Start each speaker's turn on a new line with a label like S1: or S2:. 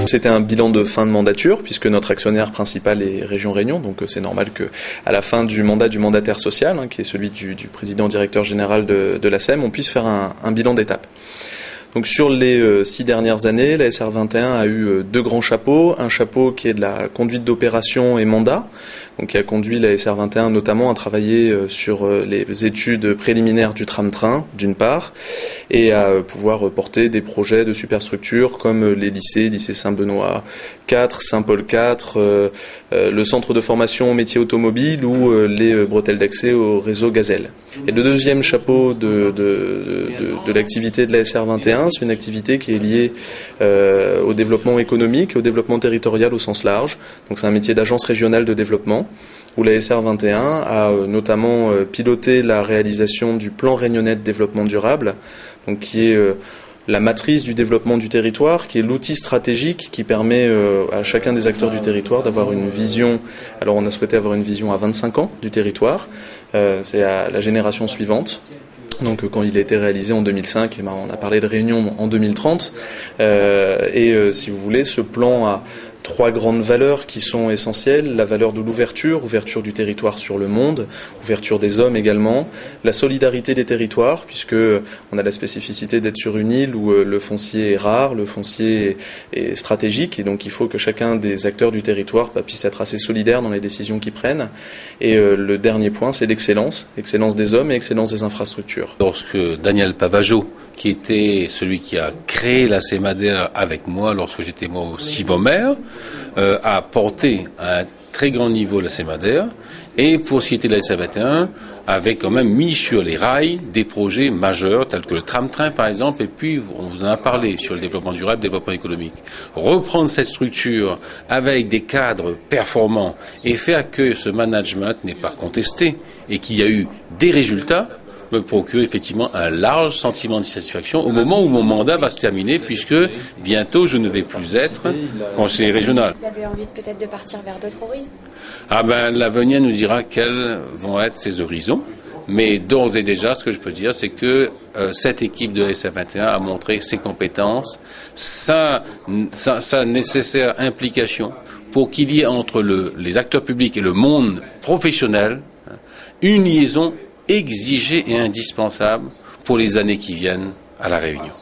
S1: C'était un bilan de fin de mandature, puisque notre actionnaire principal est Région Réunion, donc c'est normal qu'à la fin du mandat du mandataire social, qui est celui du président directeur général de la SEM, on puisse faire un bilan d'étape. Donc sur les 6 dernières années, la SR21 a eu 2 grands chapeaux. Un chapeau qui est de la conduite d'opération et mandat, donc qui a conduit la SR21 notamment à travailler sur les études préliminaires du tram-train d'une part, et à pouvoir porter des projets de superstructures comme les lycée Saint-Benoît 4, Saint-Paul 4, le centre de formation au métier automobile ou les bretelles d'accès au réseau Gazelle. Et le deuxième chapeau de l'activité de la SR21, c'est une activité qui est liée au développement économique et au développement territorial au sens large. Donc c'est un métier d'agence régionale de développement où la SR21 a notamment piloté la réalisation du plan réunionnais de développement durable, donc qui est la matrice du développement du territoire, qui est l'outil stratégique qui permet à chacun des acteurs du territoire d'avoir une vision. Alors on a souhaité avoir une vision à 25 ans du territoire, c'est à la génération suivante. Donc quand il a été réalisé en 2005, on a parlé de Réunion en 2030. Si vous voulez, ce plan a 3 grandes valeurs qui sont essentielles. La valeur de l'ouverture, ouverture du territoire sur le monde, ouverture des hommes également. La solidarité des territoires, puisque on a la spécificité d'être sur une île où le foncier est rare, le foncier est stratégique, et donc il faut que chacun des acteurs du territoire puisse être assez solidaire dans les décisions qu'ils prennent. Et le dernier point, c'est l'excellence, excellence des hommes et excellence des infrastructures.
S2: Lorsque Daniel Pavageau, qui était celui qui a créé la CEMADER avec moi lorsque j'étais moi aussi maire, a porté à un très grand niveau la CEMADER, et pour citer la SR21, avait quand même mis sur les rails des projets majeurs tels que le tram-train par exemple, et puis on vous en a parlé sur le développement durable, développement économique. Reprendre cette structure avec des cadres performants et faire que ce management n'est pas contesté et qu'il y a eu des résultats, me procure effectivement un large sentiment de satisfaction au moment où mon mandat va se terminer, puisque bientôt je ne vais plus être conseiller régional.
S3: Vous avez envie peut-être de partir vers d'autres horizons?
S2: L'avenir nous dira quels vont être ces horizons, mais d'ores et déjà ce que je peux dire, c'est que cette équipe de SR21 a montré ses compétences, sa nécessaire implication pour qu'il y ait entre les acteurs publics et le monde professionnel une liaison exigée et indispensable pour les années qui viennent à La Réunion.